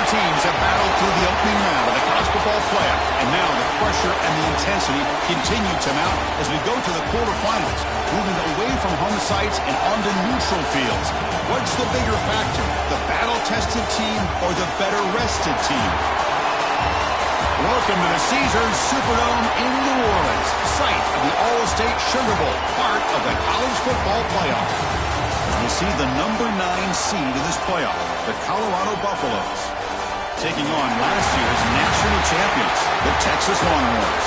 teams have battled through the opening round of the college football playoff, and now the pressure and the intensity continue to mount as we go to the quarterfinals, moving away from home sites and onto neutral fields. What's the bigger factor, the battle-tested team or the better-rested team? Welcome to the Caesars Superdome in New Orleans, site of the All-State Sugar Bowl, part of the college football playoff. We'll see the number 9 seed in this playoff, the Colorado Buffaloes, taking on last year's national champions, the Texas Longhorns.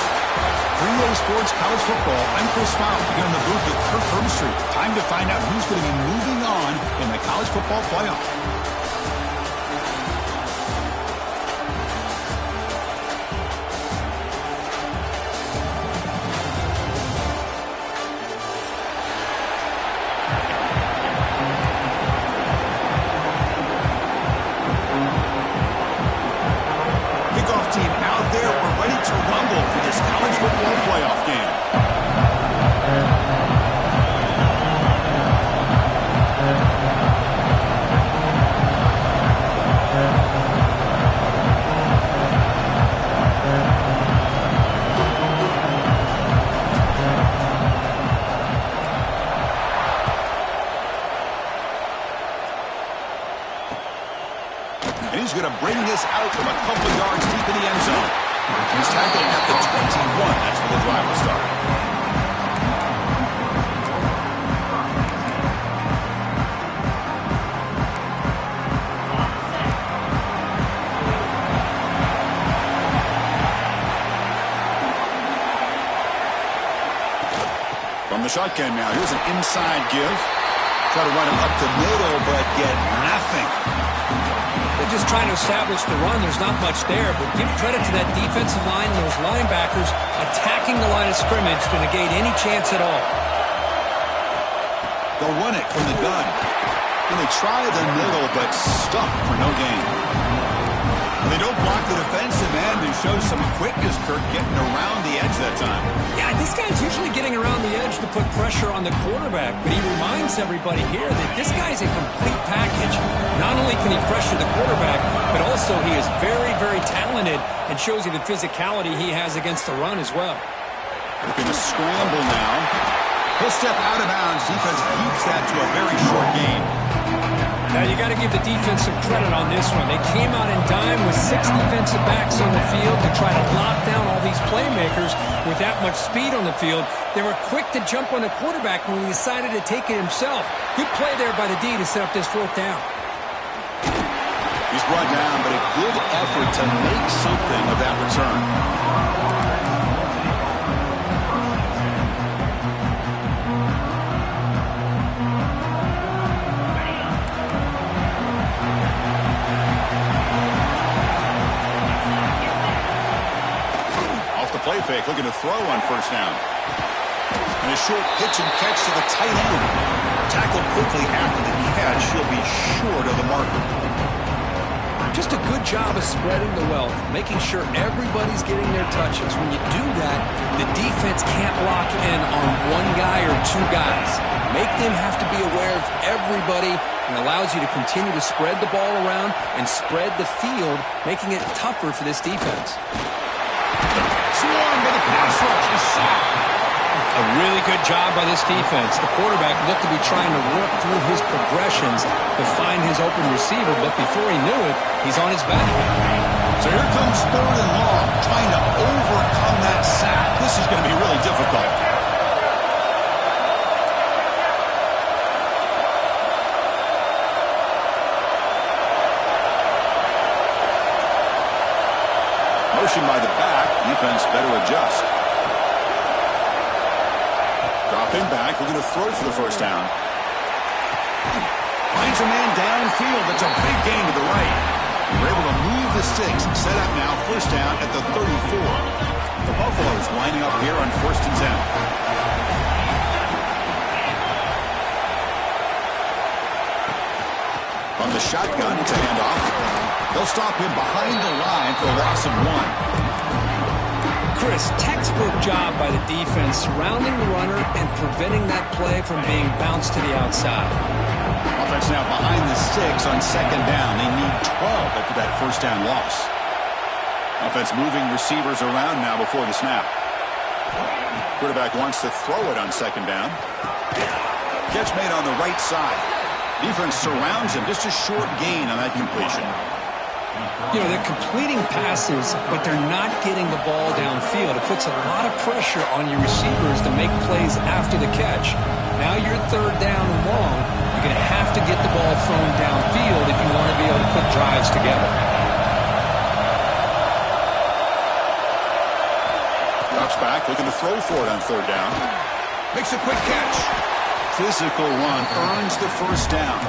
3A Sports College Football, I'm Chris Fowler, here in the booth with Kirk Herbstreit. Time to find out who's going to be moving on in the college football playoff. He's going to bring this out from a couple of yards deep in the end zone. He's tackled at the 21. That's where the drive will start. From the shotgun now, here's an inside give. Try to run him up the middle, but get nothing. They're just trying to establish the run. There's not much there, but give credit to that defensive line and those linebackers attacking the line of scrimmage to negate any chance at all. They'll run it from the gun. And they try the middle, but stuck for no gain. They don't block the defensive end and show some quickness, Kirk, getting around the edge that time. Yeah, this guy's usually getting around the edge to put pressure on the quarterback, but he reminds everybody here that this guy's a complete package. Not only can he pressure the quarterback, but also he is very, very talented and shows you the physicality he has against the run as well. Looking to scramble now. He'll step out of bounds. Defense keeps that to a very short gain. Now, you got to give the defense some credit on this one. They came out in dime with 6 defensive backs on the field to try to lock down all these playmakers with that much speed on the field. They were quick to jump on the quarterback when he decided to take it himself. Good play there by the D to set up this 4th down. He's brought down, but a good effort to make something of that return. Play fake, looking to throw on 1st down. And a short pitch and catch to the tight end. Tackled quickly after the catch. He'll be short of the marker. Just a good job of spreading the wealth, making sure everybody's getting their touches. When you do that, the defense can't lock in on 1 guy or 2 guys. Make them have to be aware of everybody and allows you to continue to spread the ball around and spread the field, making it tougher for this defense. Swarm by the pass rush is sacked. A really good job by this defense. The quarterback looked to be trying to work through his progressions to find his open receiver, but before he knew it, he's on his back. So here comes 3rd and long, trying to overcome that sack. This is going to be really difficult. Motion by the back. Defense better adjust. Dropping back. We're going to throw for the 1st down. Finds a man downfield. That's a big gain to the right. We're able to move the sticks. Set up now. 1st down at the 34. The Buffaloes lining up here on 1st and 10. From the shotgun to handoff. They'll stop him behind the line for a loss of 1. Chris, textbook job by the defense surrounding the runner and preventing that play from being bounced to the outside. Offense now behind the 6 on second down. They need 12 after that first down loss. Offense moving receivers around now before the snap. Quarterback wants to throw it on second down. Catch made on the right side. Defense surrounds him. Just a short gain on that completion. You know, they're completing passes, but they're not getting the ball downfield. It puts a lot of pressure on your receivers to make plays after the catch. Now you're third down and long. You're going to have to get the ball thrown downfield if you want to be able to put drives together. Drops back, looking to throw for it on third down. Makes a quick catch. Physical run, earns the first down.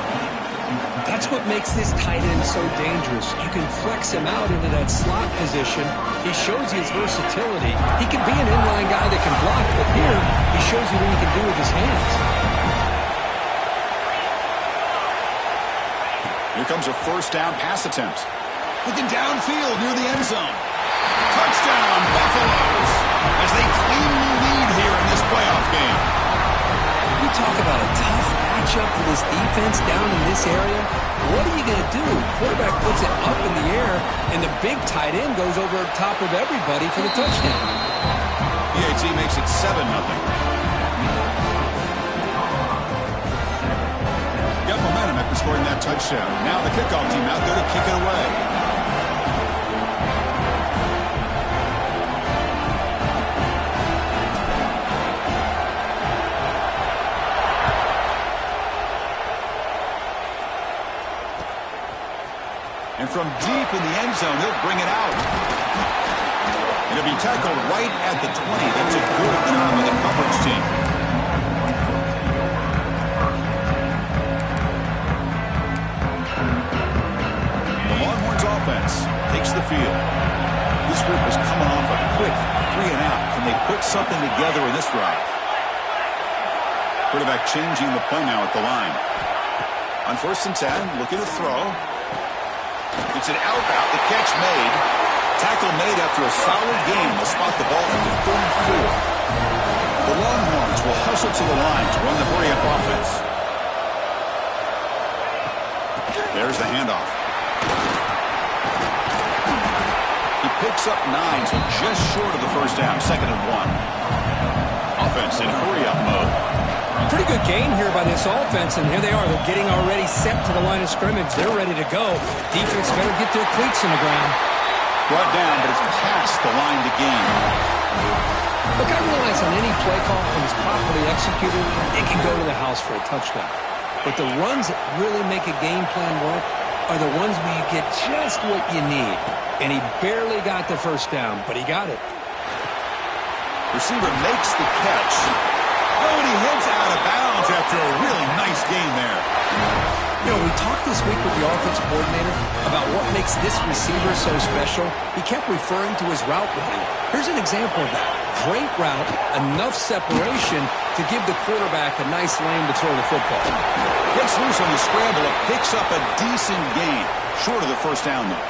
That's what makes this tight end so dangerous. You can flex him out into that slot position. He shows you his versatility. He can be an inline guy that can block, but here he shows you what he can do with his hands. Here comes a first down pass attempt. Looking downfield near the end zone. Touchdown, Buffaloes, as they claim the lead here in this playoff game. You talk about a tough matchup for this defense down in this area. What are you going to do? Quarterback puts it up in the air, and the big tight end goes over top of everybody for the touchdown. PAT makes it 7-0. Got momentum after scoring that touchdown. Now the kickoff team out there to kick it away. And from deep in the end zone, he'll bring it out. It'll be tackled right at the 20. That's a good job by the coverage team. The Longhorns offense takes the field. This group is coming off a quick 3 and out. Can they put something together in this drive? Quarterback changing the play now at the line. On 1st and 10, looking to throw. It's an out route. The catch made. Tackle made after a solid game. They'll spot the ball at the 34. The Longhorns will hustle to the line to run the hurry-up offense. There's the handoff. He picks up 9, so just short of the first down. 2nd and 1. Offense in hurry-up mode. Pretty good game here by this offense, and here they are. They're getting already set to the line of scrimmage. They're ready to go. Defense better get their cleats in the ground. Brought down, but it's past the line to gain. Look, I realize on any play call, when it's properly executed, it can go to the house for a touchdown. But the runs that really make a game plan work are the ones where you get just what you need. And he barely got the first down, but he got it. Receiver makes the catch. Oh, and he heads out of bounds after a really nice game there. You know, we talked this week with the offensive coordinator about what makes this receiver so special. He kept referring to his route running. Here's an example of that. Great route, enough separation to give the quarterback a nice lane to throw the football. Gets loose on the scramble and picks up a decent gain. Short of the first down, though.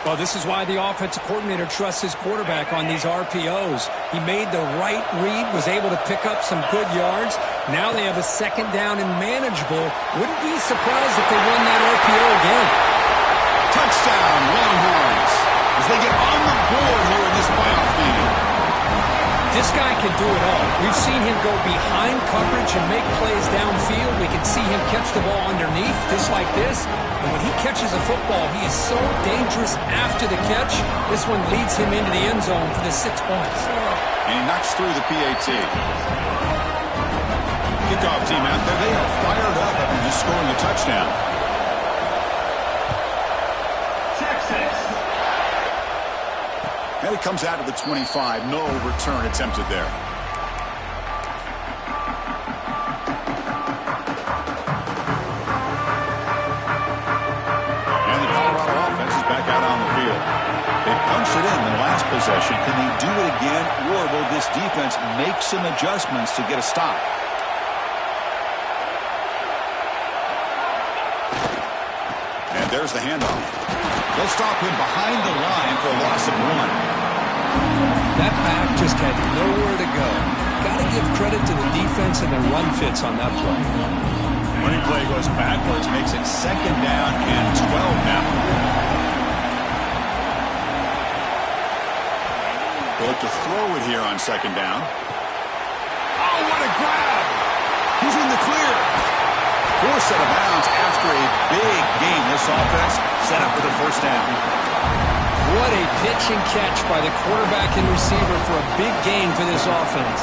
Well, this is why the offensive coordinator trusts his quarterback on these RPOs. He made the right read, was able to pick up some good yards. Now they have a 2nd down and manageable. Wouldn't be surprised if they won that RPO again. Touchdown, Longhorns, as they get on the board here in this playoff game. This guy can do it all. We've seen him go behind coverage and make plays downfield. We can see him catch the ball underneath, just like this. And when he catches a football, he is so dangerous after the catch. This one leads him into the end zone for the 6 points. And he knocks through the PAT. Kickoff team out there, they are fired up after just scoring a touchdown. And it comes out of the 25. No return attempted there. And the Colorado offense is back out on the field. They punched it in the last possession. Can they do it again, or will this defense make some adjustments to get a stop? And there's the handoff. They'll stop him behind the line for a loss of 1. That back just had nowhere to go. Got to give credit to the defense and their run fits on that play. Running play goes backwards, makes it 2nd down and 12 now. They'll look to throw it here on 2nd down. Oh, what a grab! He's in the clear. Forced out of bounds after a big game. This offense set up for the 1st down. What a pitch and catch by the quarterback and receiver for a big gain for this offense.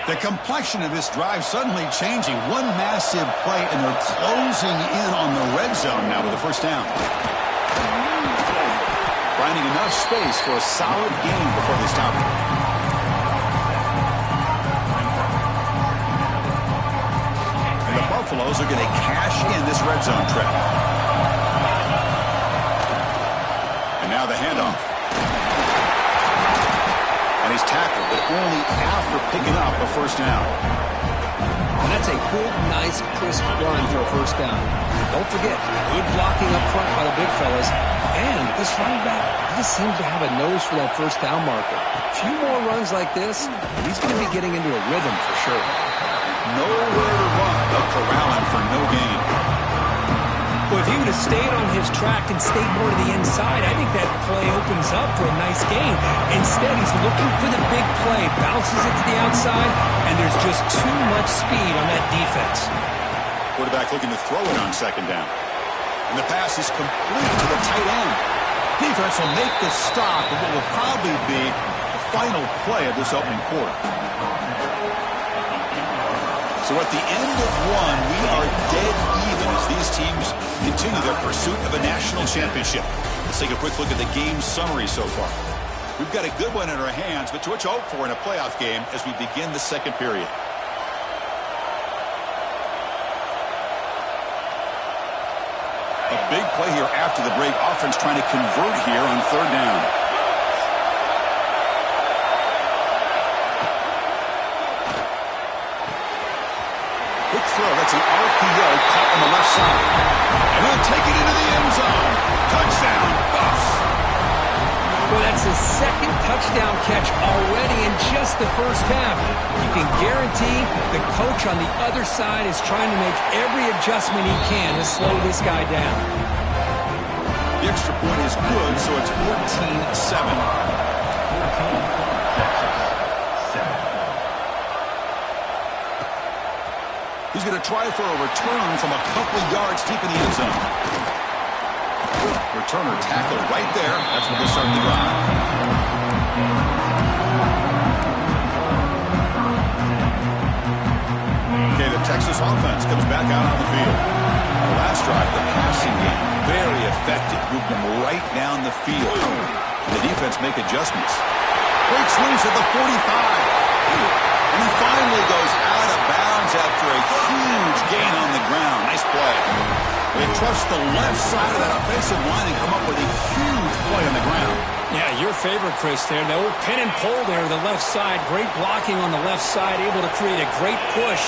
The complexion of this drive suddenly changing. One massive play, and they're closing in on the red zone now with the 1st down. Finding enough space for a solid gain before they stop it. And the Buffaloes are going to cash in this red zone trap. And now the handoff. And he's tackled, but only after picking up a 1st down. And that's a good, nice, crisp run for a 1st down. Don't forget, good blocking up front by the big fellas. And this running back just seems to have a nose for that 1st down marker. A few more runs like this, he's going to be getting into a rhythm for sure. Nowhere to run. They'll corral him for no gain. Well, if he would have stayed on his track and stayed more to the inside, I think that play opens up for a nice gain. Instead, he's looking for the big play, bounces it to the outside, and there's just too much speed on that defense. Quarterback looking to throw it on 2nd down. And the pass is complete to the tight end. Defense will make the stop of what will probably be the final play of this opening quarter. So at the end of one, we are dead even as these teams continue their pursuit of a national championship. Let's take a quick look at the game summary so far. We've got a good one in our hands, but to what you hope for in a playoff game as we begin the 2nd period. A big play here after the break. Offense trying to convert here on 3rd down. Quick throw. That's an RPO caught on the left side. And he'll take it into the end zone. Touchdown, Buffs. Well, that's his 2nd touchdown catch already in just the 1st half. You can guarantee the coach on the other side is trying to make every adjustment he can to slow this guy down. The extra point is good, so it's 14-7. He's going to try for a return from a couple yards deep in the end zone. Returner tackled right there. That's where they start the drive. Okay, the Texas offense comes back out on the field. The last drive, the passing game, very effective. Moved them right down the field. The defense make adjustments. Breaks loose at the 45. And he finally goes out of bounds after a huge gain on the ground. Nice play. They trust the left side of that offensive line and come up with a huge play on the ground. Yeah, your favorite, Chris, there. The old pin and pull there to the left side. Great blocking on the left side, able to create a great push.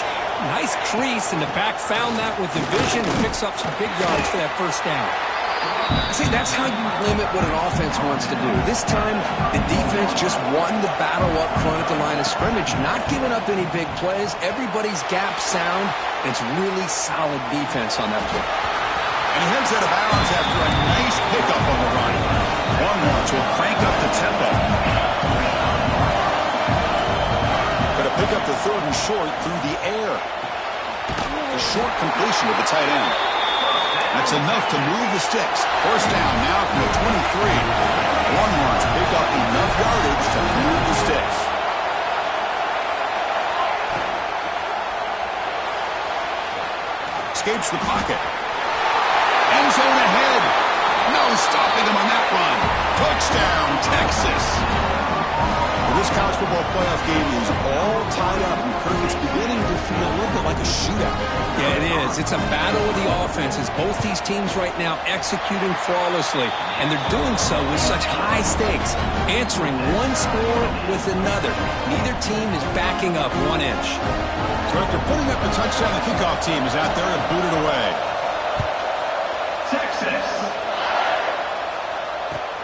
Nice crease, and the back found that with the vision and picks up some big yards for that 1st down. See, that's how you limit what an offense wants to do. This time, the defense just won the battle up front at the line of scrimmage, not giving up any big plays. Everybody's gap sound. It's really solid defense on that play. And he heads out of bounds after a nice pickup on the run. Longhorns will crank up the tempo. Going to pick up the 3rd and short through the air. The short completion of the tight end. That's enough to move the sticks. 1st down now from the 23. Longhorns pick up enough yardage to move the sticks. Escapes the pocket. End zone ahead. No stopping him on that run. Touchdown, Texas. This college football football playoff game is all tied up, and Kirk, it's beginning to feel a little bit like a shootout. Yeah, it is. It's a battle of the offenses. Both these teams right now executing flawlessly, and they're doing so with such high stakes, answering one score with another. Neither team is backing up 1 inch. So after putting up the touchdown, the kickoff team is out there and booted away. Texas.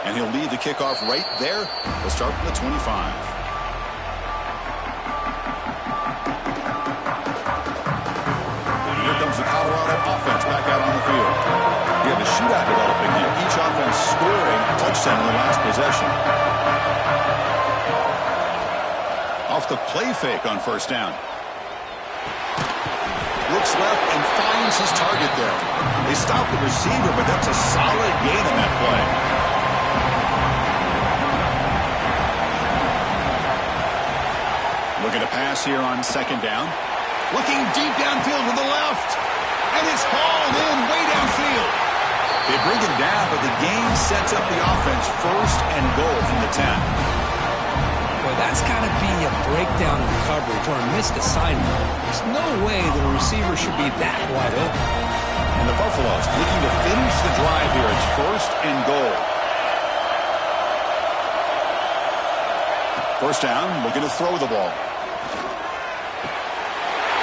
And he'll lead the kickoff right there. We'll start from the 25. And here comes the Colorado offense back out on the field. We have a shootout developing here. Each offense scoring a touchdown in the last possession. Off the play fake on first down. Looks left and finds his target there. They stop the receiver, but that's a solid gain on that play. Looking to pass here on second down. Looking deep downfield to the left. And it's hauled in way downfield. They bring him down, but the game sets up the offense first and goal from the 10. Boy, that's got to be a breakdown in coverage or a missed assignment. There's no way that a receiver should be that wide open. And the Buffaloes looking to finish the drive here. It's first and goal. First down, looking to throw the ball.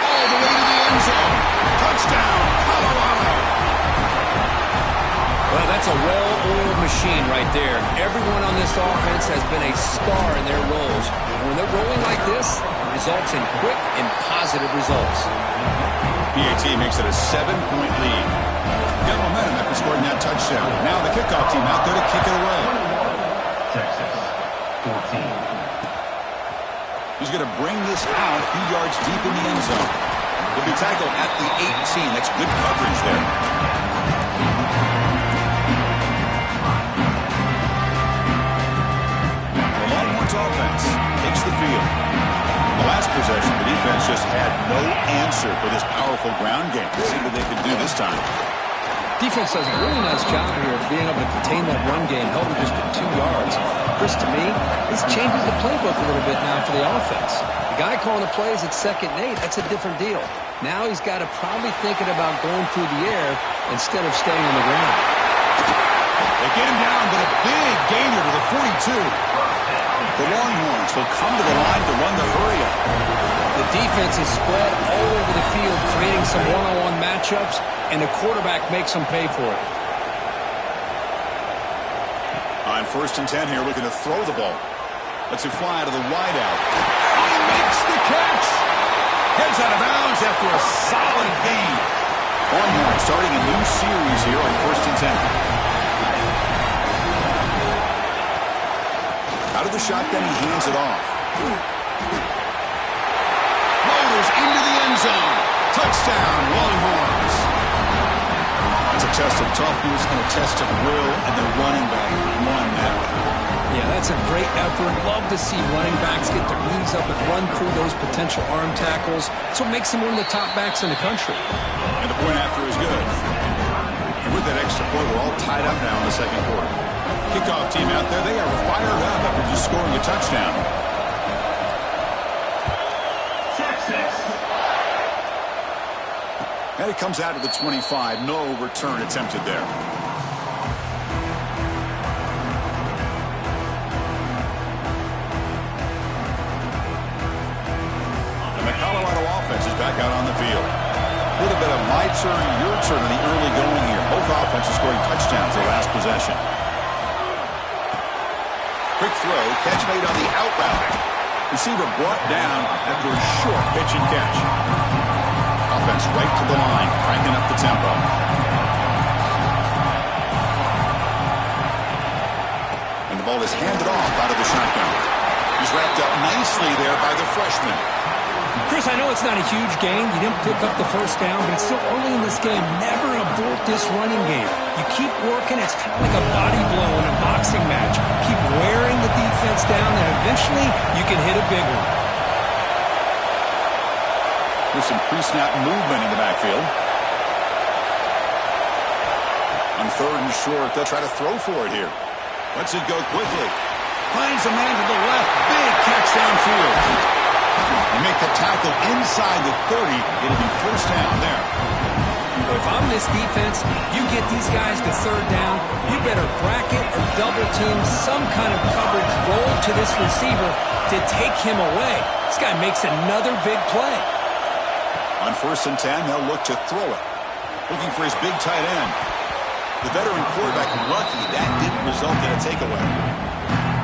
All the way to the end zone. Touchdown, Colorado. Well, that's a well-oiled machine right there. Everyone on this offense has been a star in their roles. And when they're rolling like this, it results in quick and positive results. PAT makes it a 7-point lead. Got momentum after scoring that touchdown. Now the kickoff team out there to kick it away. Texas 14. He's going to bring this out a few yards deep in the end zone. He'll be tackled at the 18. That's good coverage there. The Longhorns offense takes the field. The last possession, the defense just had no answer for this powerful ground game. Let's see what they can do this time. Defense does a really nice job here of being able to contain that run game, held it just to 2 yards. Chris, to me, this changes the playbook a little bit now for the offense. The guy calling the plays at 2nd and 8, that's a different deal. Now he's got to probably thinking about going through the air instead of staying on the ground. They get him down, but a big gainer to the 42. The Longhorns will come to the line to run the hurry-up. The defense is spread all over the field, creating some one-on-one matchups, and the quarterback makes them pay for it. On first and 10 here, looking to throw the ball. Lets it fly to the wideout. He makes the catch. Gets out of bounds after a solid gain. Longhorns starting a new series here on first and 10. Out of the shotgun, he hands it off. Motors into the end zone. Touchdown, Longhorns. That's a test of toughness and a test of will, and the running back won that one. Yeah, that's a great effort. Love to see running backs get their knees up and run through those potential arm tackles. That's what makes him one of the top backs in the country. And the point after is good. And with that extra point, we're all tied up now in the second quarter. Kickoff team out there, they are fired up after just scoring a touchdown. Texas. And it comes out to the 25. No return attempted there. And the Colorado offense is back out on the field. A little bit of my turn, your turn in the early going here. Both offenses scoring touchdowns their last possession. Quick throw, catch made on the out route. Receiver brought down after a short pitch and catch. Offense right to the line, cranking up the tempo. And the ball is handed off out of the shotgun. He's wrapped up nicely there by the freshman. Chris, I know it's not a huge gain. You didn't pick up the first down, but it's still early in this game. Never abort this running game. You keep working. It's kind of like a body blow in a boxing match. Keep wearing the defense down, and eventually you can hit a big one. There's some pre-snap movement in the backfield. On third and short, they'll try to throw for it here. Lets it go quickly. Finds a man to the left. Big catch downfield. They make the tackle inside the 30. It'll be first down there. If I'm this defense, you get these guys to third down, you better bracket or double team some kind of coverage roll to this receiver to take him away. This guy makes another big play. On 1st and 10, they'll look to throw it. Looking for his big tight end. The veteran quarterback lucky that didn't result in a takeaway.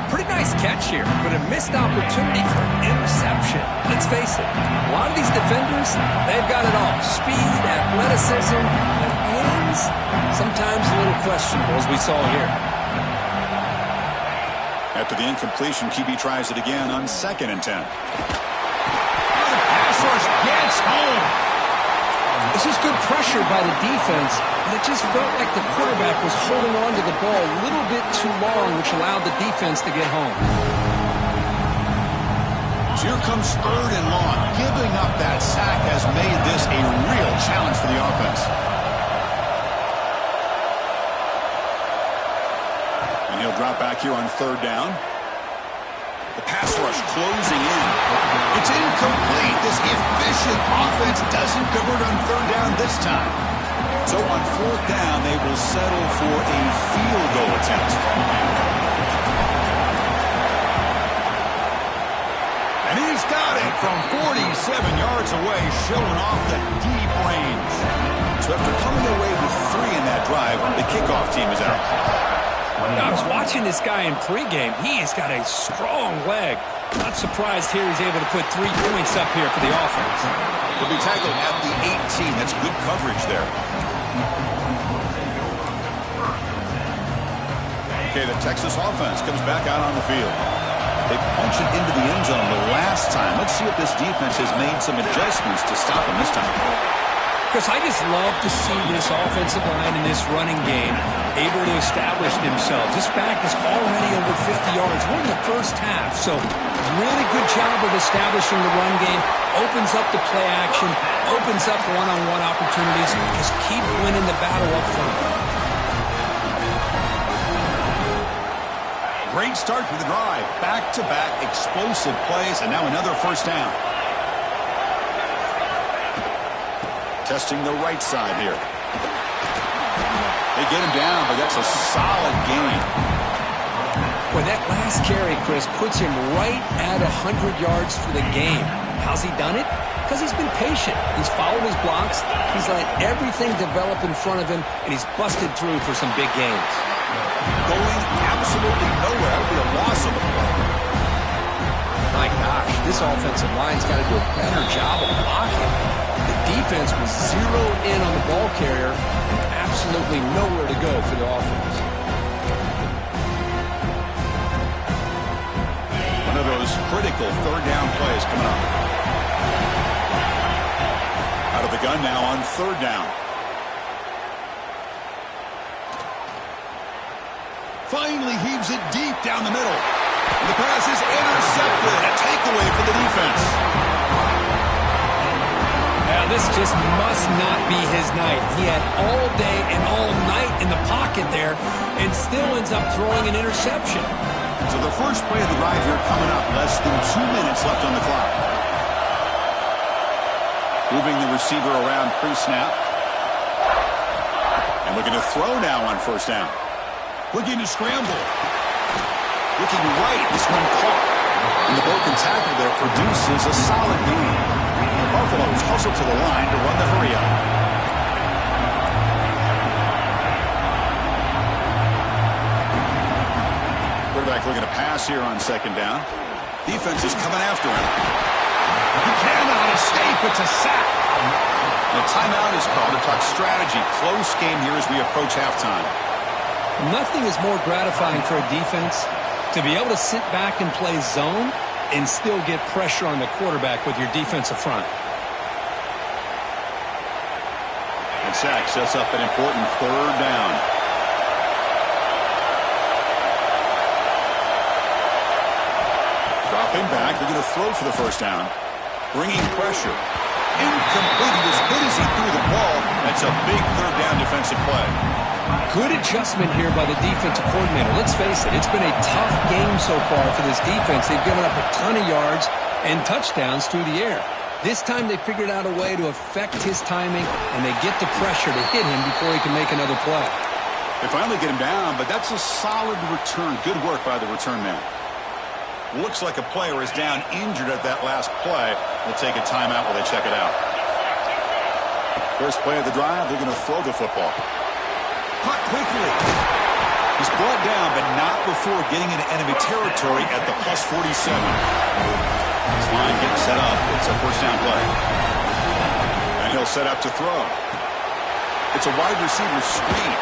Pretty nice catch here, but a missed opportunity for an interception. Let's face it, a lot of these defenders, they've got it all. Speed, athleticism, but hands, sometimes a little questionable, as we saw here. After the incompletion, QB tries it again on 2nd and 10. Pass rush gets home. This is good pressure by the defense, but it just felt like the quarterback was holding on to the ball a little bit too long, which allowed the defense to get home. So here comes 3rd and long. Giving up that sack has made this a real challenge for the offense. And he'll drop back here on 3rd down. The pass rush closing in. It's incomplete. This efficient offense doesn't convert on 3rd down this time. So on 4th down, they will settle for a field goal attempt. And he's got it from 47 yards away, showing off the deep range. So after coming away with 3 in that drive, the kickoff team is out. I was watching this guy in pregame. He's got a strong leg. Not surprised here he's able to put 3 points up here for the offense. He'll be tackled at the 18. That's good coverage there. Okay, the Texas offense comes back out on the field. They punch it into the end zone the last time. Let's see if this defense has made some adjustments to stop him this time. Because I just love to see this offensive line in this running game able to establish themselves. This back is already over 50 yards. We're in the first half, so really good job of establishing the run game. Opens up the play action, opens up one-on-one opportunities. Just keep winning the battle up front. Great start to the drive. Back-to-back explosive plays, and now another first down. Testing the right side here. They get him down, but that's a solid gain. Boy, that last carry, Chris, puts him right at 100 yards for the game. How's he done it? Because he's been patient. He's followed his blocks. He's let everything develop in front of him, and he's busted through for some big gains. Going absolutely nowhere. That would be a loss of the play. My gosh, this offensive line's got to do a better job of blocking. The defense was zeroed in on the ball carrier and absolutely nowhere to go for the offense. One of those critical 3rd down plays coming up. Out of the gun now on 3rd down. Finally heaves it deep down the middle. And the pass is intercepted. A takeaway for the defense. Now, this just must not be his night. He had all day and all night in the pocket there and still ends up throwing an interception. So the first play of the drive here coming up. Less than 2 minutes left on the clock. Moving the receiver around pre-snap. And looking to throw now on 1st down. Looking to scramble. Looking right. This one caught. And the broken tackle there produces a solid gain. Buffalo's hustle to the line to run the hurry up. Quarterback looking to pass here on 2nd down. Defense is coming after him. He cannot escape. It's a sack. And a timeout is called to talk strategy. Close game here as we approach halftime. Nothing is more gratifying for a defense to be able to sit back and play zone and still get pressure on the quarterback with your defensive front. And sack sets up an important 3rd down. Dropping back, they're going to throw for the 1st down. Bringing pressure. Incomplete. He was hit as he threw the ball. That's a big third down defensive play. Good adjustment here by the defensive coordinator. Let's face it, it's been a tough game so far for this defense. They've given up a ton of yards and touchdowns through the air. This time they figured out a way to affect his timing, and they get the pressure to hit him before he can make another play. They finally get him down, but that's a solid return. Good work by the return man. Looks like a player is down injured at that last play. We'll take a timeout while they check it out. First play of the drive, they're going to throw the football. Caught quickly. He's brought down, but not before getting into enemy territory at the plus 47. This line getting set up. It's a first down play. And he'll set up to throw. It's a wide receiver screen.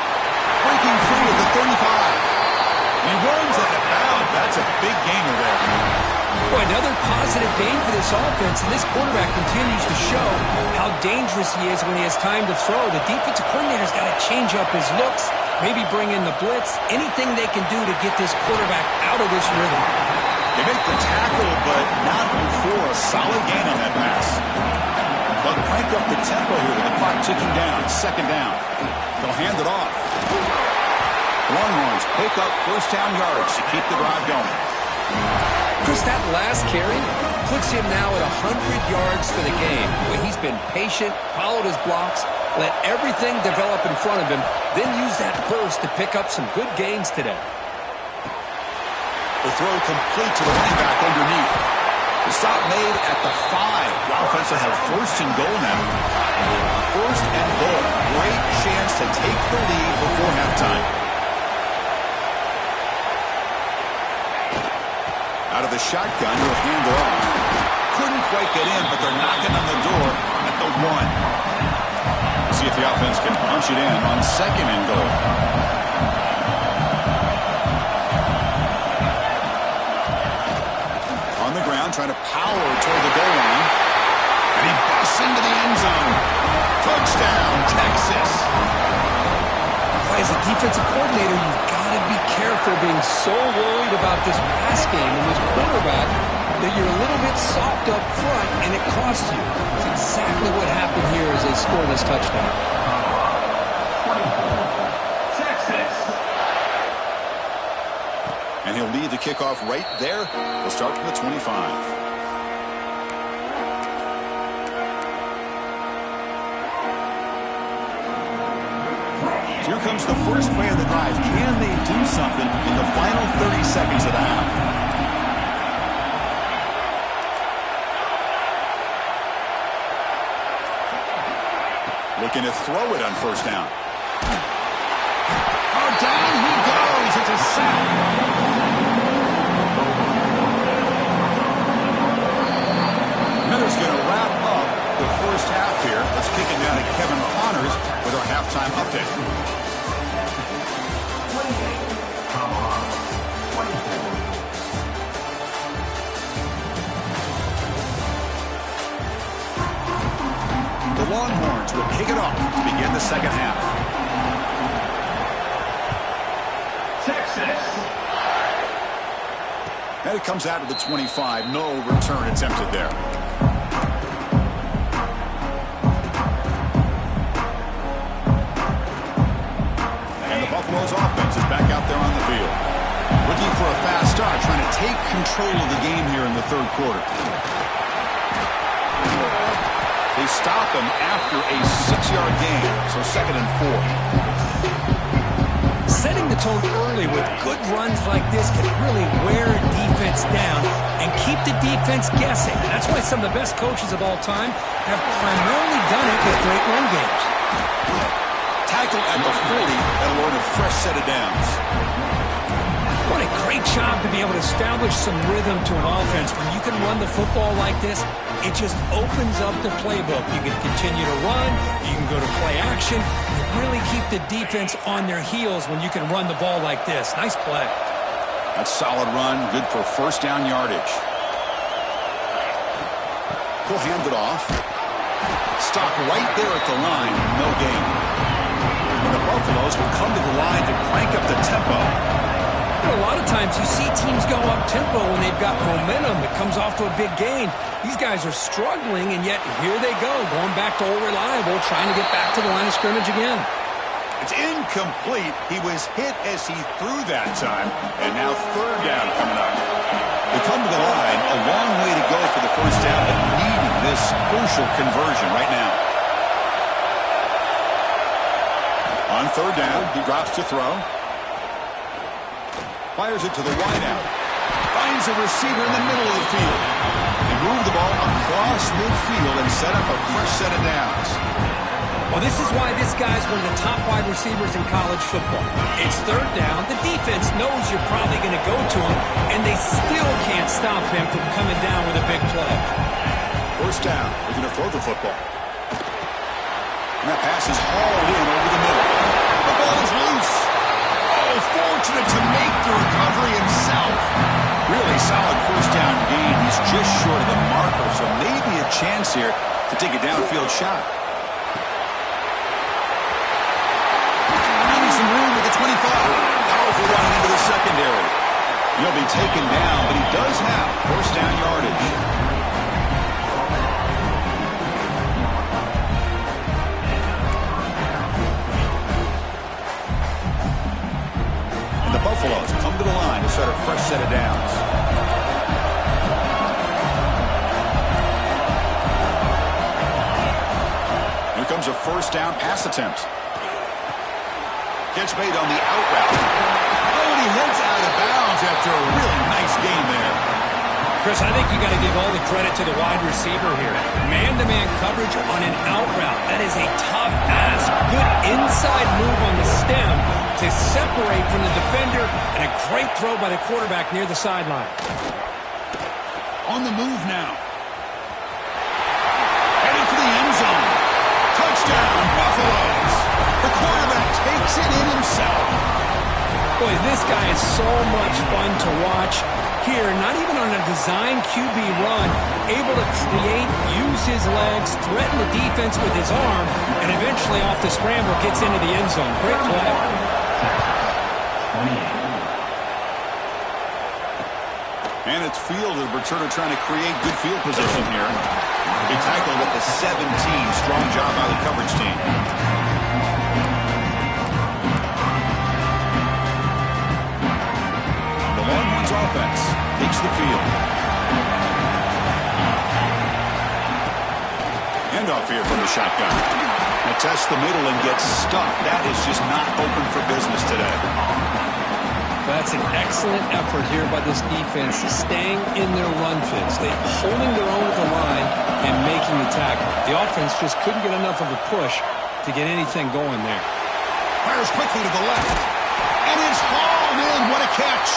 Breaking free at the 35. He runs out of bounds. That's a big gainer there. Boy, another positive gain for this offense, and this quarterback continues to show how dangerous he is when he has time to throw. The defensive coordinator's got to change up his looks, maybe bring in the blitz, anything they can do to get this quarterback out of this rhythm. They make the tackle, but not before a solid gain on that pass. They'll crank up the tempo here with the clock ticking down. Second down. They'll hand it off. Longhorns pick up first down yards to keep the drive going. Chris, that last carry puts him now at 100 yards for the game. Where he's been patient, followed his blocks, let everything develop in front of him, then use that burst to pick up some good gains today. The throw complete to the running back underneath. The stop made at the 5. The offense will have first and goal now. First and goal. Great chance to take the lead before halftime. Out of the shotgun, he'll hand it off. Couldn't quite get in, but they're knocking on the door at the 1. See if the offense can punch it in on second and goal. On the ground, trying to power toward the goal line. And he busts into the end zone. Touchdown, Texas. As a defensive coordinator, you've got to be careful being so worried about this pass game and this quarterback that you're a little bit soft up front and it costs you. It's exactly what happened here as they score this touchdown. Texas. And he'll lead the kickoff right there. He'll start from the 25. Here comes the first play of the drive. Can they do something in the final 30 seconds of the half? Looking to throw it on first down. Oh, down he goes. It's a sack. Miller's going to wrap up the first half here. Let's kick it down to Kevin Connors with our halftime update. The Longhorns will kick it off to begin the second half. Texas. And it comes out of the 25. No return attempted there. And the Buffalo's offense is back out there on the field. Looking for a fast start, trying to take control of the game here in the third quarter. They stop him after a 6-yard gain, so second and 4. Setting the tone early with good runs like this can really wear a defense down and keep the defense guessing. That's why some of the best coaches of all time have primarily done it with great run games. Tackle at the 40, that'll earn a fresh set of downs. What a great job to be able to establish some rhythm to an offense. When you can run the football like this, it just opens up the playbook. You can continue to run. You can go to play action. You really keep the defense on their heels when you can run the ball like this. Nice play. That's solid run. Good for first down yardage. He'll hand it off. Stop right there at the line. No gain. And the Buffaloes will come to the line to crank up the tempo. A lot of times times you see teams go up-tempo when they've got momentum that comes off to a big gain. These guys are struggling, and yet here they go, going back to old reliable, trying to get back to the line of scrimmage again. It's incomplete. He was hit as he threw that time, and now third down coming up. They come to the line, a long way to go for the first down, but needing this crucial conversion right now. On third down, he drops to throw. Fires it to the wideout. Finds a receiver in the middle of the field. They move the ball across midfield and set up a fresh set of downs. Well, this is why this guy's one of the top wide receivers in college football. It's third down. The defense knows you're probably going to go to him, and they still can't stop him from coming down with a big play. First down. They're going to throw the football. And that pass is hauled in over the middle. The ball is loose. Oh, fortunate to make the recovery himself. Really solid first down gain. He's just short of the marker, so maybe a chance here to take a downfield shot. Finding some room with the 25. Powerful running into the secondary. He'll be taken down, but he does have first down yardage. The Buffaloes come to the line to start a fresh set of downs. Here comes a first down pass attempt. Catch made on the out route. Oh, and he heads out of bounds after a really nice gain there. Chris, I think you got to give all the credit to the wide receiver here. Man-to-man coverage on an out route. That is a tough ask. Good inside move on the stem to separate from the defender, and a great throw by the quarterback near the sideline. On the move now. Headed for the end zone. Touchdown, Buffaloes. The quarterback takes it in himself. Boy, this guy is so much fun to watch. Here, not even on a design QB run, able to create, use his legs, threaten the defense with his arm, and eventually off the scramble gets into the end zone. Great play. And it's field, the returner trying to create good field position here. He tackled at the 17. Strong job by the coverage team. The Longhorns offense takes the field. Handoff here from the shotgun. Tests the middle and gets stuffed. That is just not open for business today. That's an excellent effort here by this defense, staying in their run fits. They're holding their own at the line and making the tackle. The offense just couldn't get enough of a push to get anything going there. Fires quickly to the left. And it's hauled in. What a catch.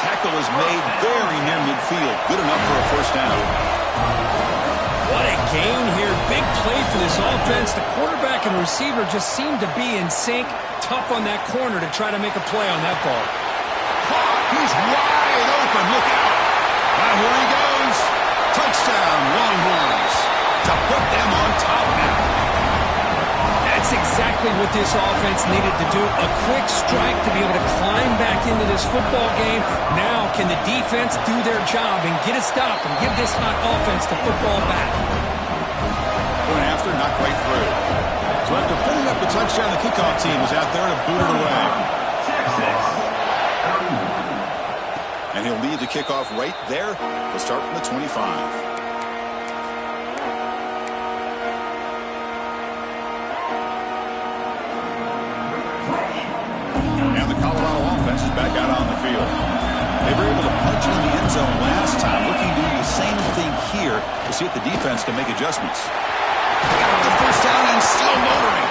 Tackle is made very near midfield. Good enough for a first down. What a gain here. Big play for this offense. The quarterback and receiver just seem to be in sync. Tough on that corner to try to make a play on that ball. He's wide open. Look out. And here he goes. Touchdown, Longhorns. To put them on top now. That's exactly what this offense needed to do. A quick strike to be able to climb back into this football game. Now can the defense do their job and get a stop and give this hot offense the football back? Point after, not quite through. So after putting up the touchdown, the kickoff team is out there to boot it away. And he'll lead the kickoff right there. He'll start from the 25. And the Colorado offense is back out on the field. They were able to punch in the end zone last time, looking to do the same thing here to see if the defense can make adjustments. Got the first down and still motoring.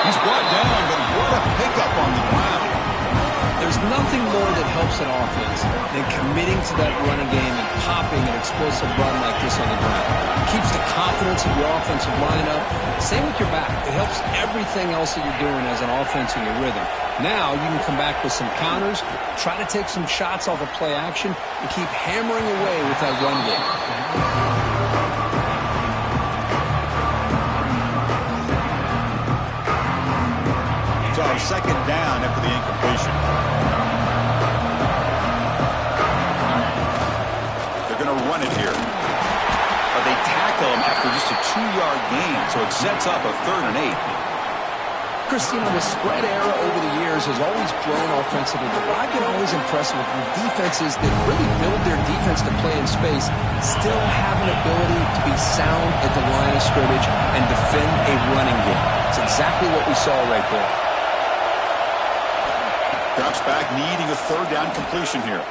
He's brought down, but what a pickup on the ground. There's nothing more that helps an offense than committing to that running game and popping an explosive run like this on the ground. It keeps the confidence of your offensive line up. Same with your back. It helps everything else that you're doing as an offense in your rhythm. Now you can come back with some counters, try to take some shots off of play action, and keep hammering away with that run game. So second down after the incompletion. run it here. But they tackle him after just a 2-yard gain, so it sets up a 3rd and 8. Christine, the spread era over the years has always grown offensively, but what I've been always impressed with defenses that really build their defense to play in space still have an ability to be sound at the line of scrimmage and defend a running game. It's exactly what we saw right there. Drops back, needing a 3rd down completion here.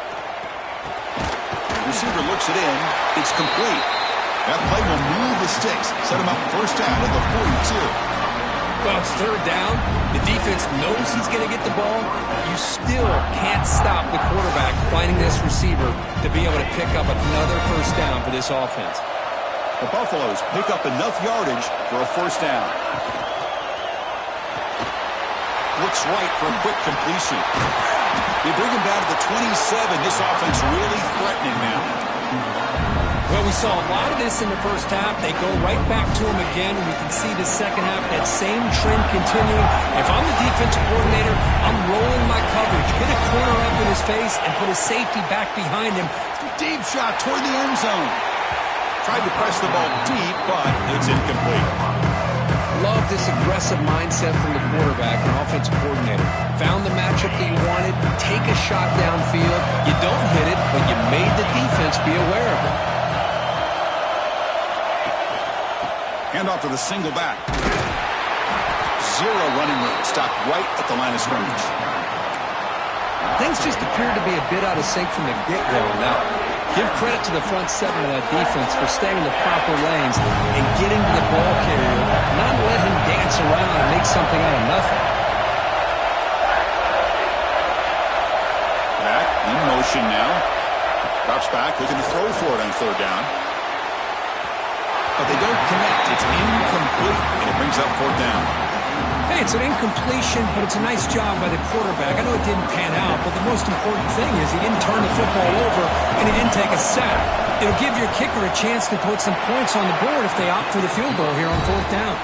Receiver looks it in. It's complete. That play will move the sticks, set him up 1st down at the 42. Well, it's 3rd down. The defense knows he's going to get the ball. You still can't stop the quarterback finding this receiver to be able to pick up another 1st down for this offense. The Buffaloes pick up enough yardage for a 1st down. Looks right for a quick completion. They bring him down to the 27. This offense really threatening now. Well, we saw a lot of this in the 1st half. They go right back to him again. We can see the 2nd half, that same trend continuing. If I'm the defensive coordinator, I'm rolling my coverage. Get a corner up in his face and put a safety back behind him. Deep shot toward the end zone. Tried to press the ball deep, but it's incomplete. Love this aggressive mindset from the quarterback and offensive coordinator. Found the matchup that you wanted. Take a shot downfield. You don't hit it, but you made the defense be aware of it. Handoff to the single back. 0 running room. Stopped right at the line of scrimmage. Things just appeared to be a bit out of sync from the get-go. Now, give credit to the front 7 of that defense for staying in the proper lanes and getting to the ball carrier, not let him dance around and make something out of nothing. Back in motion now. Drops back, looking to throw for it on 3rd down. But they don't connect. It's incomplete, and it brings up 4th down. Hey, it's an incompletion, but it's a nice job by the quarterback. I know it didn't pan out, but the most important thing is he didn't turn the football over, and he didn't take a sack. It'll give your kicker a chance to put some points on the board if they opt for the field goal here on 4th down.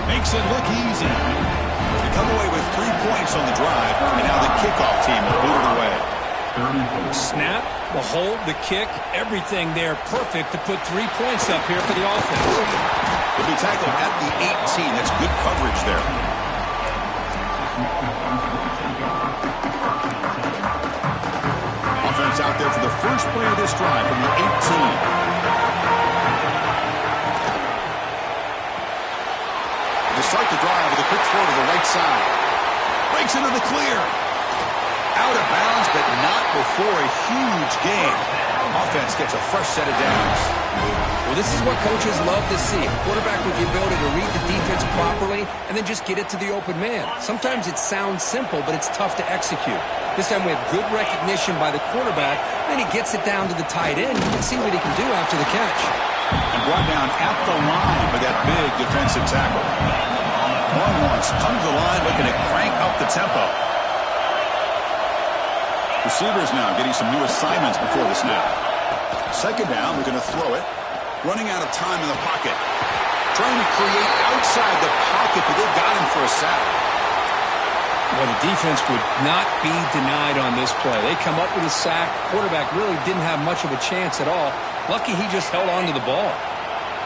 Makes it look easy. They come away with 3 points on the drive, and now the kickoff team will boot it away. Snap, the hold, the kick, everything there perfect to put 3 points up here for the offense. He'll be tackled at the 18. That's good coverage there. Offense out there for the first play of this drive from the 18. To start the drive with a quick throw to the right side. Breaks into the clear. Out of bounds, but not before a huge gain. Offense gets a fresh set of downs. Well, this is what coaches love to see. A quarterback with the ability to read the defense properly and then just get it to the open man. Sometimes it sounds simple, but it's tough to execute. This time we have good recognition by the quarterback. Then he gets it down to the tight end. You can see what he can do after the catch. And brought down at the line by that big defensive tackle. Longhorns come to the line looking to crank up the tempo. Receivers now getting some new assignments before the snap. 2nd down, we're going to throw it. Running out of time in the pocket. Trying to create outside the pocket, but they got him for a sack. Well, the defense would not be denied on this play. They come up with a sack. Quarterback really didn't have much of a chance at all. Lucky he just held on to the ball.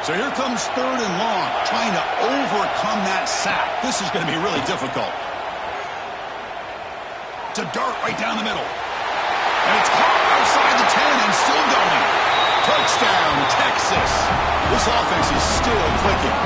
So here comes 3rd and long, trying to overcome that sack. This is going to be really difficult. To dart right down the middle. And it's caught outside the 10 and still going. Touchdown, Texas. This offense is still clicking.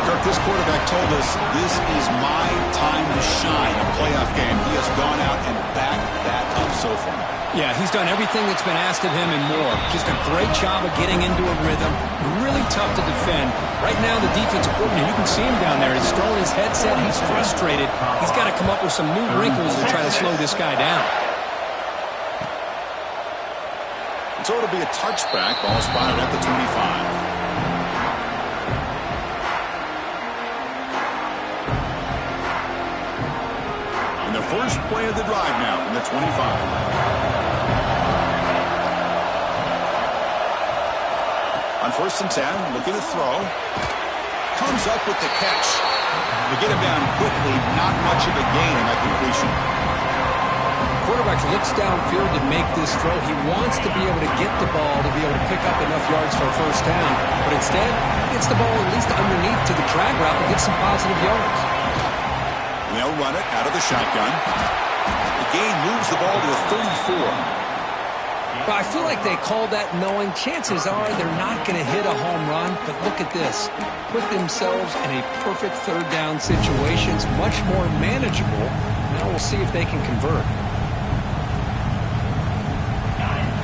Kirk, this quarterback told us this is my time to shine, a playoff game. He has gone out and backed that up so far. Yeah, he's done everything that's been asked of him and more. Just a great job of getting into a rhythm. Really tough to defend. Right now, the defensive coordinator, you can see him down there. He's throwing his headset. He's frustrated. He's got to come up with some new wrinkles to try to slow this guy down. So it'll be a touchback. Ball spotted at the 25. And the first play of the drive now from the 25. On 1st and 10, looking to throw. Comes up with the catch. To get him down quickly, not much of a gain in that completion. quarterback looks downfield to make this throw. He wants to be able to get the ball to be able to pick up enough yards for a first down. But instead, he gets the ball at least underneath to the drag route and gets some positive yards. They'll run it out of the shotgun. The gain moves the ball to a 34. But I feel like they called that knowing chances are they're not going to hit a home run. But look at this. Put themselves in a perfect third down situation. It's much more manageable. Now we'll see if they can convert.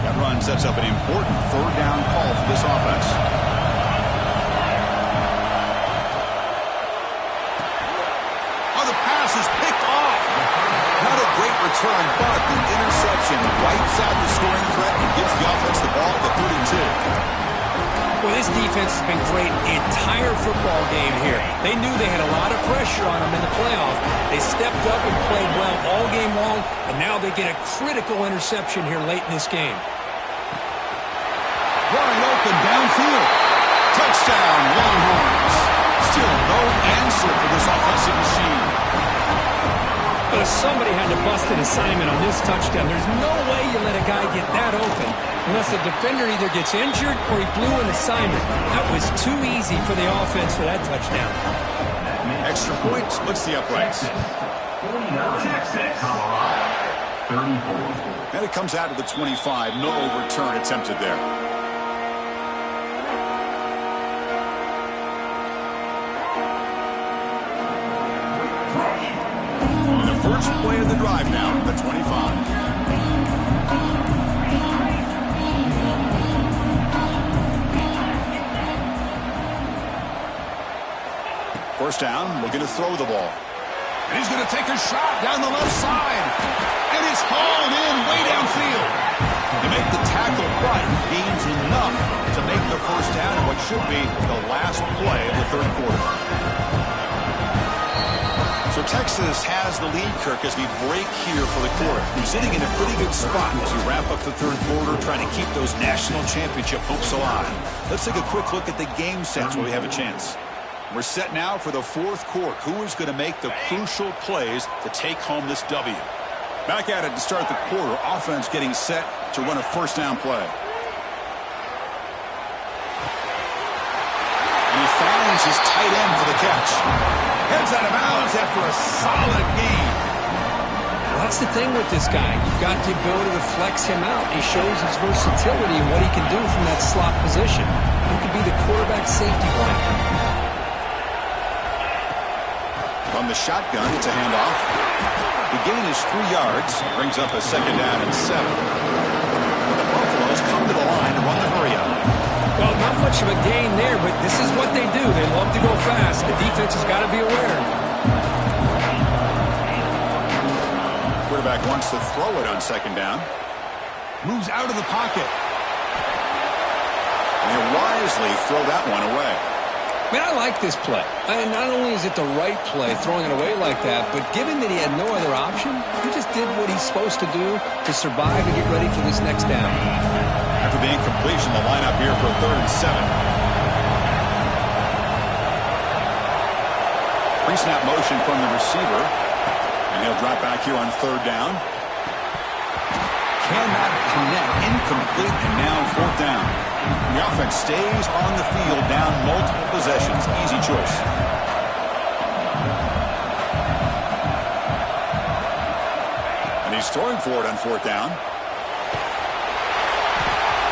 That run sets up an important third down call for this offense. Oh, the pass is picked off. Not a great return, but the interception wipes out the scoring threat and gives the offense the ball at the 32. Well, this defense has been great the entire football game here. They knew they had a lot of pressure on them in the playoff. They stepped up and played well all game long, and now they get a critical interception here late in this game. Wide open downfield. Touchdown, Longhorns. Still no answer for this offensive machine. But somebody had to bust an assignment on this touchdown. There's no way you let a guy get that open unless the defender either gets injured or he blew an assignment. That was too easy for the offense for that touchdown. Extra point splits the uprights. Texas, Colorado, 34. And it comes out to the 25. No return attempted there. First play of the drive now, the 25. First down, looking to throw the ball. And he's going to take a shot down the left side. And it's hauled in way downfield. They make the tackle, but gains enough to make the first down in what should be the last play of the third quarter. So Texas has the lead, Kirk, as we break here for the quarter. We're sitting in a pretty good spot as we wrap up the third quarter, trying to keep those national championship hopes alive. Let's take a quick look at the game sets where we have a chance. We're set now for the fourth quarter. Who is going to make the crucial plays to take home this W? Back at it to start the quarter. Offense getting set to run a first down play. And he finds his tight end for the catch. Heads out of bounds after a solid gain. Well, that's the thing with this guy. You've got the ability to flex him out. He shows his versatility and what he can do from that slot position. He could be the quarterback safety blanket. From the shotgun, it's a handoff. The gain is 3 yards. Brings up a second down and 7. The Buffaloes come to the line to run the hurry-up. Well, not much of a gain there, but this is what they do. They love to go fast. The defense has got to be aware. Quarterback wants to throw it on second down. Moves out of the pocket. And they wisely throw that one away. Man, I like this play. And not only is it the right play, throwing it away like that, but given that he had no other option, he just did what he's supposed to do to survive and get ready for this next down. After the incompletion, the lineup here for a 3rd and 7. Pre-snap motion from the receiver. And he'll drop back here on 3rd down. Cannot connect. Incomplete, and now 4th down. The offense stays on the field, down multiple possessions. Easy choice. And he's throwing for it on 4th down.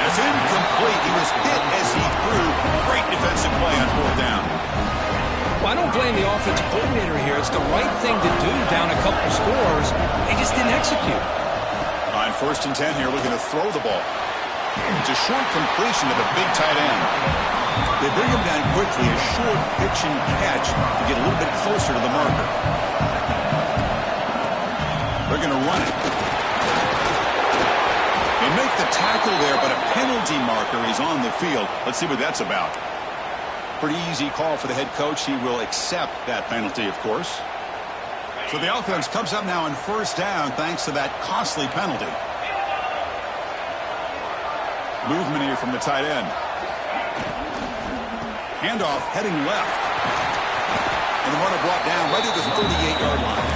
It's incomplete. He was hit as he threw. Great defensive play on 4th down. Well, I don't blame the offensive coordinator here. It's the right thing to do down a couple scores. They just didn't execute. On 1st and 10 here, looking to throw the ball. It's a short completion to the big tight end. They bring him down quickly, a short pitch and catch to get a little bit closer to the marker. They're going to run it. They make the tackle there, but a penalty marker is on the field. Let's see what that's about. Pretty easy call for the head coach. He will accept that penalty, of course. So the offense comes up now on 1st down thanks to that costly penalty. Movement here from the tight end. Handoff heading left. And the runner brought down right at the 38-yard line.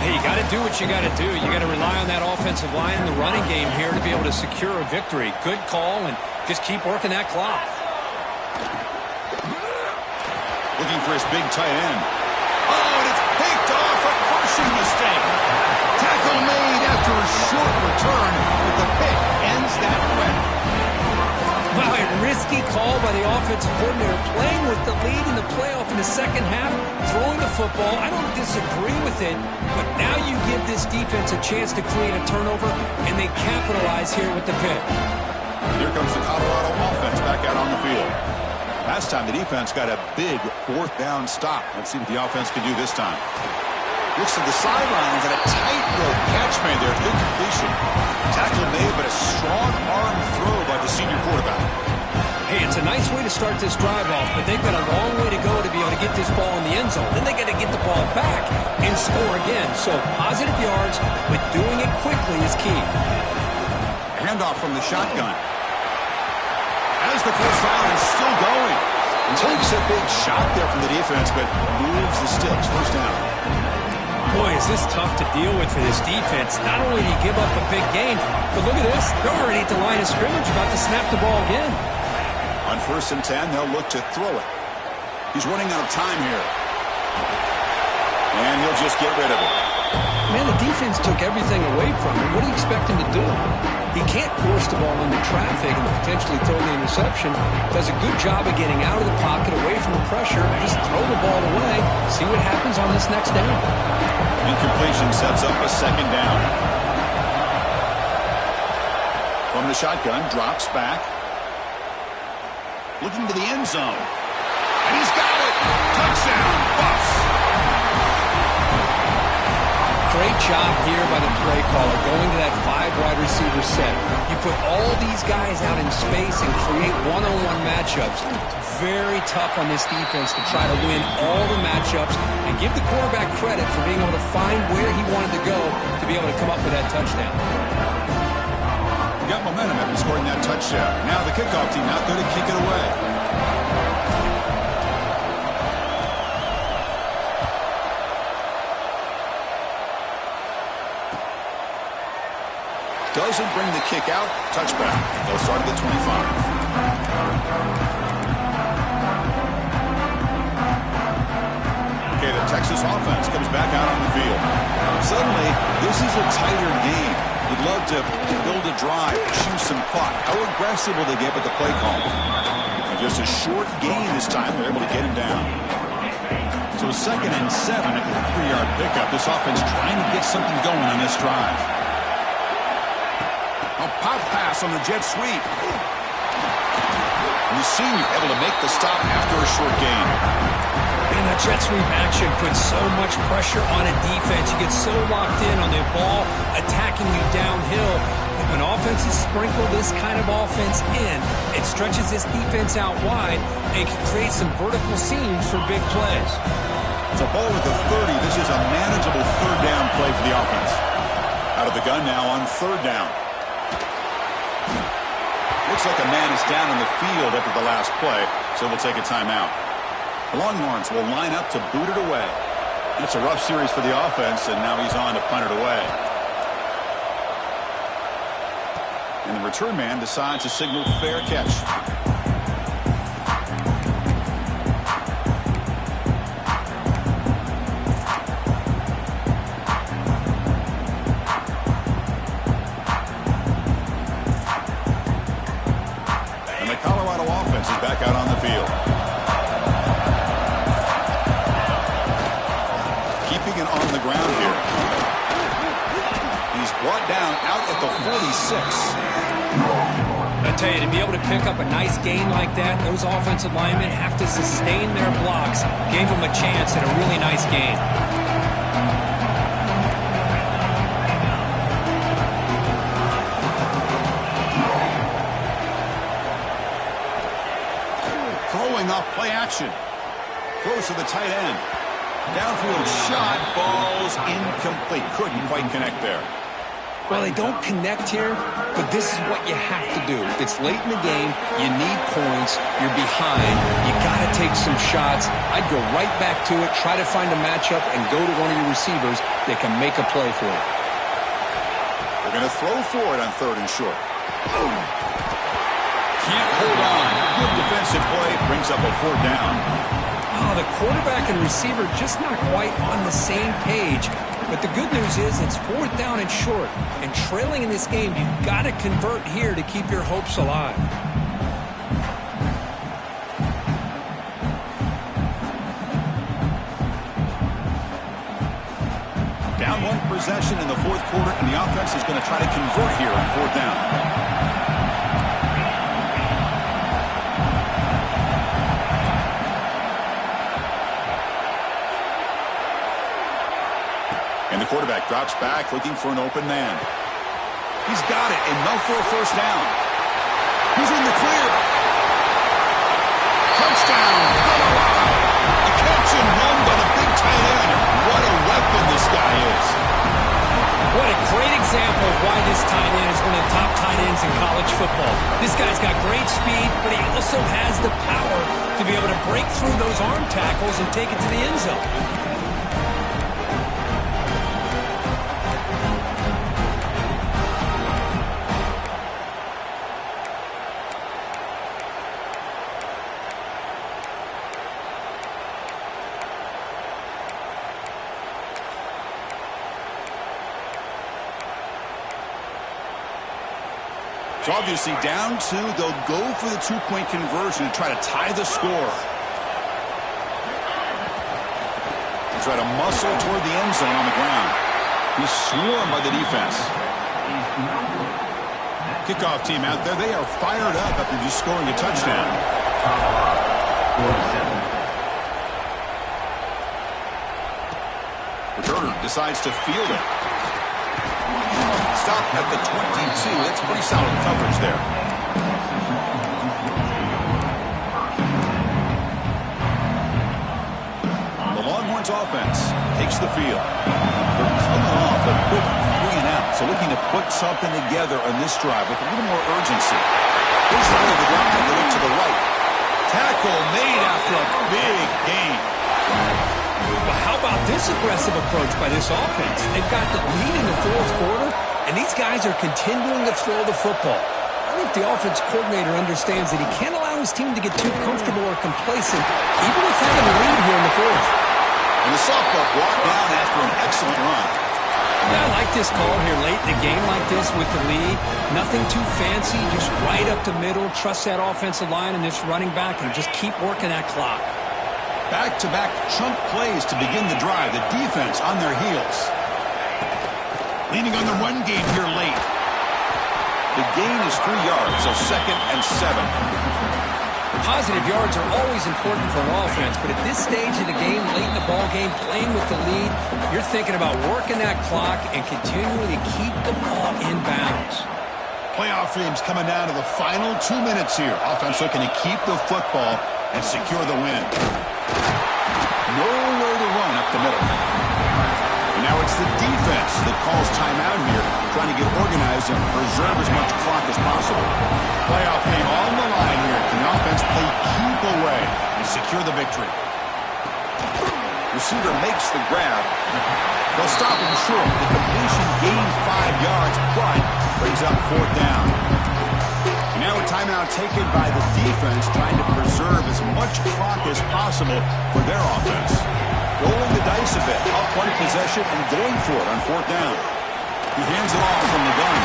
He Hey, you got to do what you got to do. You got to rely on that offensive line in the running game here to be able to secure a victory. Good call, and just keep working that clock. Looking for his big tight end. Oh, and it's picked off, a crushing mistake. Tackle made after a short return, but the pick ends that threat. Wow, a risky call by the offensive coordinator, playing with the lead in the playoff in the second half, throwing the football. I don't disagree with it, but now you give this defense a chance to create a turnover, and they capitalize here with the pick. Here comes the Colorado offense back out on the field. Last time the defense got a big fourth down stop. Let's see what the offense can do this time. Looks to the sidelines and a tightrope catch made there. Good completion. Tackle made, but a strong arm throw by the senior quarterback. Hey, it's a nice way to start this drive off, but they've got a long way to go to be able to get this ball in the end zone. Then they got to get the ball back and score again. So positive yards, but doing it quickly is key. Handoff from the shotgun. As the first down is still going. Takes a big shot there from the defense, but moves the sticks. First down. Boy, is this tough to deal with for this defense. Not only do you give up a big gain, but look at this. They're already at the line of scrimmage, about to snap the ball again. On 1st and 10, they'll look to throw it. He's running out of time here. And he'll just get rid of it. Man, the defense took everything away from him. What do you expect him to do? He can't force the ball into traffic and potentially throw the interception. Does a good job of getting out of the pocket, away from the pressure. Just throw the ball away. See what happens on this next down. Incompletion sets up a second down. From the shotgun, drops back. Looking to the end zone. And he's got it. Touchdown, Buffs. Great job here by the play caller, going to that 5 wide receiver set. You put all these guys out in space and create one-on-one matchups. It's very tough on this defense to try to win all the matchups and give the quarterback credit for being able to find where he wanted to go to be able to come up with that touchdown. Got momentum after scoring that touchdown. Now the kickoff team out there to kick it away. Doesn't bring the kick out. Touchback. They'll start at the 25. Okay, the Texas offense comes back out on the field. Suddenly, this is a tighter game. You'd love to build a drive, choose some clock. How aggressive will they get with the play call? And just a short gain this time. They're able to get him down. So 2nd and 7 at the 3-yard pickup. This offense trying to get something going on this drive. A pop pass on the jet sweep. And the senior able to make the stop after a short gain. And that jet sweep action puts so much pressure on a defense. You get so locked in on the ball attacking you downhill. When offenses sprinkle this kind of offense in, it stretches this defense out wide and can create some vertical seams for big plays. It's a ball with the 30. This is a manageable 3rd down play for the offense. Out of the gun now on 3rd down. Looks like a man is down in the field after the last play, so we'll take a timeout. The Longhorns will line up to boot it away. It's a rough series for the offense, and now he's on to punt it away. And the return man decides to signal fair catch. Back out on the field. Keeping it on the ground here. He's brought down out at the 46. I tell you, to be able to pick up a nice gain like that, those offensive linemen have to sustain their blocks. Gave them a chance at a really nice gain. Off play action. Throws to the tight end. Downfield shot falls incomplete. Couldn't quite connect there. Well, they don't connect here, but this is what you have to do. It's late in the game. You need points. You're behind. You got to take some shots. I'd go right back to it, try to find a matchup, and go to one of your receivers that can make a play for you. They're going to throw for it on 3rd and short. Can't hold on. Good defensive play. Brings up a 4th down. Oh, the quarterback and receiver just not quite on the same page. But the good news is it's 4th down and short. And trailing in this game, you've got to convert here to keep your hopes alive. Down 1 possession in the 4th quarter, and the offense is going to try to convert here on 4th down. And the quarterback drops back, looking for an open man. He's got it, enough for a 1st down. He's in the clear. Touchdown, Colorado. A catch and run by the big tight end. What a weapon this guy is. What a great example of why this tight end is one of the top tight ends in college football. This guy's got great speed, but he also has the power to be able to break through those arm tackles and take it to the end zone. So obviously down 2, they'll go for the 2-point conversion and try to tie the score. They try to muscle toward the end zone on the ground. He's swarmed by the defense. Kickoff team out there, they are fired up after just scoring a touchdown. Returner decides to field it. Stop at the 22. That's pretty solid coverage there. The Longhorns offense takes the field. They're coming off a quick 3 and out, so looking to put something together on this drive with a little more urgency. Here's the end of the drive. They look to the right. Tackle made after a big gain. Well, how about this aggressive approach by this offense? They've got the lead in the 4th quarter, and these guys are continuing to throw the football. I think the offense coordinator understands that he can't allow his team to get too comfortable or complacent, even with having the lead here in the 4th. And the softball brought down after an excellent run. Yeah, I like this call here late in the game like this with the lead. Nothing too fancy, just right up the middle. Trust that offensive line and this running back and just keep working that clock. Back-to-back chunk plays to begin the drive. The defense on their heels. Leaning on the run game here late. The gain is 3 yards, so 2nd and 7. Positive yards are always important for an offense, but at this stage of the game, late in the ball game, playing with the lead, you're thinking about working that clock and continuing to keep the ball in bounds. Playoff dreams coming down to the final 2 minutes here. Offense looking to keep the football and secure the win. Nowhere to run up the middle. And now it's the defense that calls timeout here, trying to get organized and preserve as much clock as possible. Playoff game on the line here. Can the offense play keep away and secure the victory? Receiver makes the grab. They'll stop him short. The completion gained 5 yards, but brings up 4th down. And now a timeout taken by the defense, trying to preserve as much clock as possible for their offense. Rolling the dice a bit, up 1 possession and going for it on 4th down. He hands it off from the gun.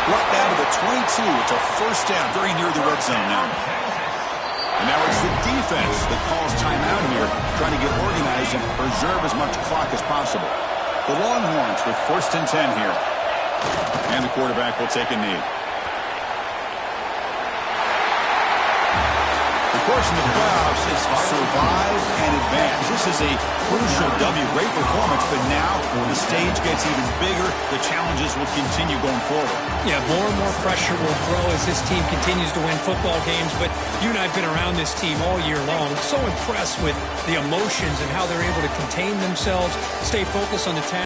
Brought down to the 22. It's a 1st down, very near the red zone now. And now it's the defense that calls timeout here, trying to get organized and preserve as much clock as possible. The Longhorns with 1st and 10 here. And the quarterback will take a knee. The course in the playoffs is survive and advance. This is a crucial W. Great performance, but now the stage gets even bigger. The challenges will continue going forward. Yeah, more and more pressure will grow as this team continues to win football games, but you and I have been around this team all year long. So impressed with the emotions and how they're able to contain themselves, stay focused on the task.